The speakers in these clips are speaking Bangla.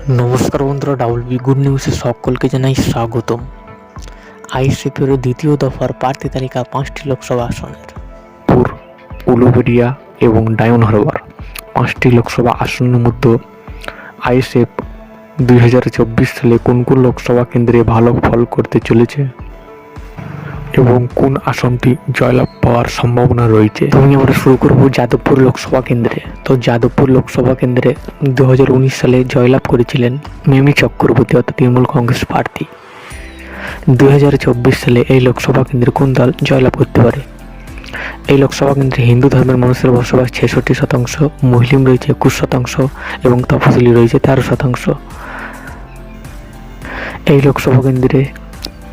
নমস্কার বন্ধুরা, ডাব্লিউবি গুড নিউজে সকলকে জানাই স্বাগতম। আইএসএফের দ্বিতীয় দফার প্রার্থী তালিকা 5টি লোকসভা আসনের পুর, উলুবেড়িয়া এবং ডায়মন্ড হারবার 5টি লোকসভা আসনের মধ্যে আইএসএফ 2024 সালে কোন কোন লোকসভা কেন্দ্রে ভালো ফল করতে চলেছে এবং কোন আসনটি জয়লাভ পাওয়ার সম্ভাবনা রয়েছে। তুমি আমরা শুরু করব যাদবপুর লোকসভা কেন্দ্রে। তো যাদবপুর লোকসভা কেন্দ্রে 2019 সালে জয়লাভ করেছিলেন মিমি চক্রবর্তী অর্থাৎ তৃণমূল কংগ্রেস প্রার্থী। 2024 সালে এই লোকসভা কেন্দ্রে কোন দল জয়লাভ করতে পারে? এই লোকসভা কেন্দ্রে হিন্দু ধর্মের মানুষের বসবাস 66%, মুসলিম রয়েছে 21% এবং তপশিলি রয়েছে 13%। এই লোকসভা কেন্দ্রে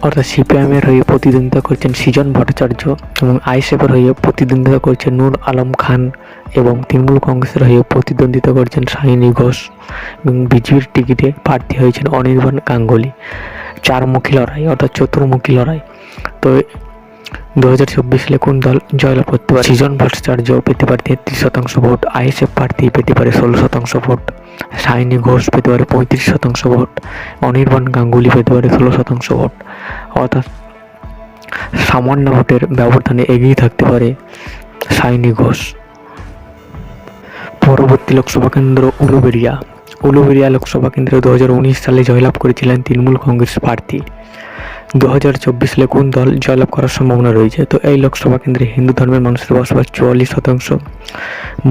অর্থাৎ সিপিআইএমের হয়ে প্রতিদ্বন্দ্বিতা করছেন সৃজন ভট্টাচার্য এবং আইএসএফের হয়ে প্রতিদ্বন্দ্বিতা করছেন নূর আলম খান এবং তৃণমূল কংগ্রেসের হয়ে প্রতিদ্বন্দ্বিতা করছেন শাহিনী ঘোষ এবং বিজেপির টিকিটে প্রার্থী হয়েছেন অনির্বাণ গাঙ্গুলি। চারমুখী লড়াই অর্থাৎ চতুর্মুখী লড়াই। তো 2024 সালে কোন দল জয়লাভ করতে পারে? সৃজন ভট্টাচার্য পেতে পারে 33% ভোট, আইএসএফ প্রার্থী পেতে পারে 16% ভোট, শাহিনী ঘোষ পেতে পারে 35% ভোট, অনির্বাণ গাঙ্গুলি পেতে পারে 16% ভোট। অর্থাৎ সামান্য ভোটের ব্যবধানে এগিয়ে থাকতে পারে শাহিনী ঘোষ। পরবর্তী লোকসভা কেন্দ্র উলুবেড়িয়া লোকসভা কেন্দ্রে 2019 সালে জয়লাভ করেছিলেন তৃণমূল কংগ্রেস প্রার্থী। 2024 সালে কোন দল জয়লাভ করার সম্ভাবনা রয়েছে? তো এই লোকসভা কেন্দ্রে হিন্দু ধর্মের মানুষের বসবাস 44%,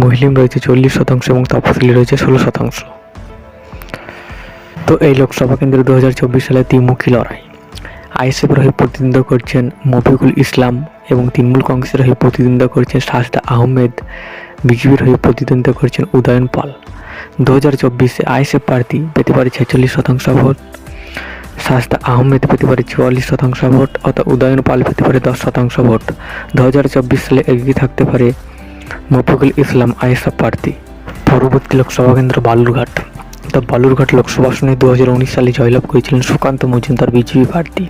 মুসলিম রয়েছে 40% এবং তপশিলি রয়েছে 16%। তো এই লোকসভা কেন্দ্রে 2024 সালে ত্রিমুখী লড়াই। আইএসএফের হয়ে প্রতিদ্বন্দ্বিতা করছেন মফিকুল ইসলাম এবং তৃণমূল কংগ্রেসের হয়ে প্রতিদ্বন্দ্বিতা করছেন শাস্তা আহমেদ, বিজেপির হয়ে প্রতিদ্বন্দ্বিতা করছেন উদয়ন পাল। 2024-এ আইএসএফ প্রার্থী পেতে পারে 46% ভোট, শাস্তা আহমেদ পেতে পারে 44% ভোট অর্থাৎ উদয়ন পাল পেতে পারে 10% ভোট। 2024 সালে এগিয়ে থাকতে পারে মফিকুল ইসলাম আইএসএফ প্রার্থী। পরবর্তী লোকসভা কেন্দ্র বালুরঘাট লোকসভা আসনে 2019 সালে জয়লাভ করেছিলেন সুকান্ত মজুমদার বিজেপি প্রার্থী।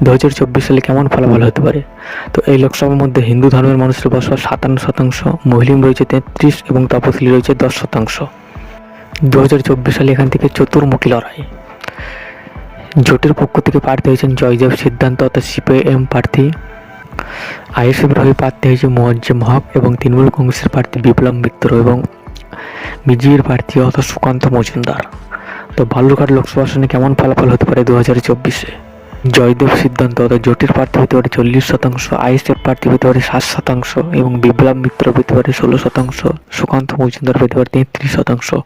2024 সালে কেমন ফলাফল হতে পারে? তো এই লোকসভার মধ্যে হিন্দু ধর্মের মানুষের বসবাস 57%, মুসলিম রয়েছে 33% এবং তপশিলি রয়েছে 10%। 2024 সালে এখান থেকে চতুর্মুখী লড়াই। জোটের পক্ষ থেকে প্রার্থী হয়েছেন জয়দেব সিদ্ধান্ত অর্থাৎ সিপিআইএম প্রার্থী, আইএসএফের হয়ে প্রার্থী হয়েছে মোয়াজ্জেম হক এবং তৃণমূল কংগ্রেসের প্রার্থী বিপ্লব মিত্র এবং বিজেপির প্রার্থী অর্থাৎ সুকান্ত মজুমদার। তো বালুরঘাট লোকসভা আসনে কেমন ফলাফল হতে পারে 2024-এ? জয়দেব সিদ্ধান্ত অর্থাৎ জোটের প্রার্থী পেতে পারে 40%, আইএসএফ প্রার্থী পেতে পারে 7% এবং বিপ্লব মিত্র পেতে পারে 16%, সুকান্ত মজুমদার পেতে পারে 33%।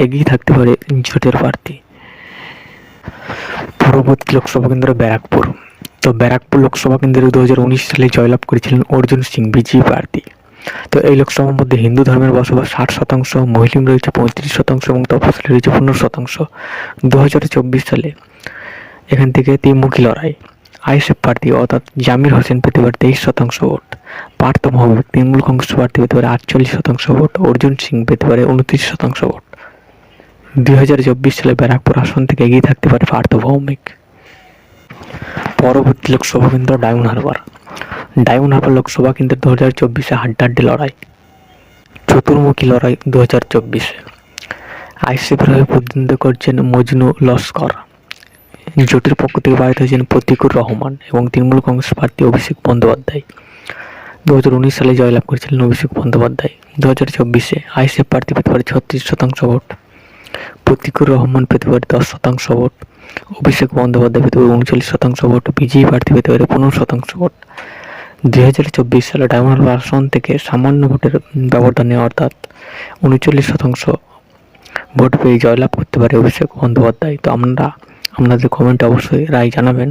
এগিয়ে থাকতে পারে জোটের প্রার্থী। পরবর্তী লোকসভা কেন্দ্র ব্যারাকপুর লোকসভা কেন্দ্রে 2019 সালে জয়লাভ করেছিলেন অর্জুন সিং বিজেপি প্রার্থী। তো এই লোকসভার মধ্যে হিন্দু ধর্মের বসবাস 60%, মুসলিম রয়েছে 35% এবং তপশিলি রয়েছে 15%। 2024 সালে এখান থেকে ত্রিমুখী লড়াই। আইএসএফ প্রার্থী অর্থাৎ জামির হোসেন পেতে পারে 23% ভোট, পার্থ ভৌমিক তৃণমূল কংগ্রেস প্রার্থী পেতে পারে 48% ভোট, অর্জুন সিং পেতে পারে 29% ভোট। 2024 সালে ব্যারাকপুর আসন থেকে এগিয়ে থাকতে পারে পার্থ ভৌমিক। পরবর্তী লোকসভা কেন্দ্র ডায়মন্ড হারবার লোকসভা কেন্দ্রে 2024-এ হাড্ডাহাড্ডি লড়াই, চতুর্মুখী লড়াই। 2024-এ আইএসএফের হয়ে প্রতিদ্বন্দ্বিতা করছেন মজনু লস্কর, জোটের পক্ষ থেকে প্রার্থী হয়েছেন প্রতিকুর রহমান এবং তৃণমূল কংগ্রেস প্রার্থী অভিষেক বন্দ্যোপাধ্যায়। 2019 সালে জয়লাভ করেছিলেন অভিষেক বন্দ্যোপাধ্যায়। 2024-এ আইএসএফ প্রার্থী পেতে পারে 36% ভোট, প্রতিকুর রহমান পেতে পারে 10% ভোট, অভিষেক বন্দ্যোপাধ্যায় পেতে পারে 39% ভোট, বিজেপি প্রার্থী পেতে পারে 15% ভোট। 2024 সালে ডায়মন্ড হারবার আসন থেকে সামান্য ভোটের ব্যবধানে অর্থাৎ 39% ভোট পেয়ে জয়লাভ করতে পারে অভিষেক বন্দ্যোপাধ্যায়। তো আপনাদের কমেন্টে অবশ্যই রায় জানাবেন।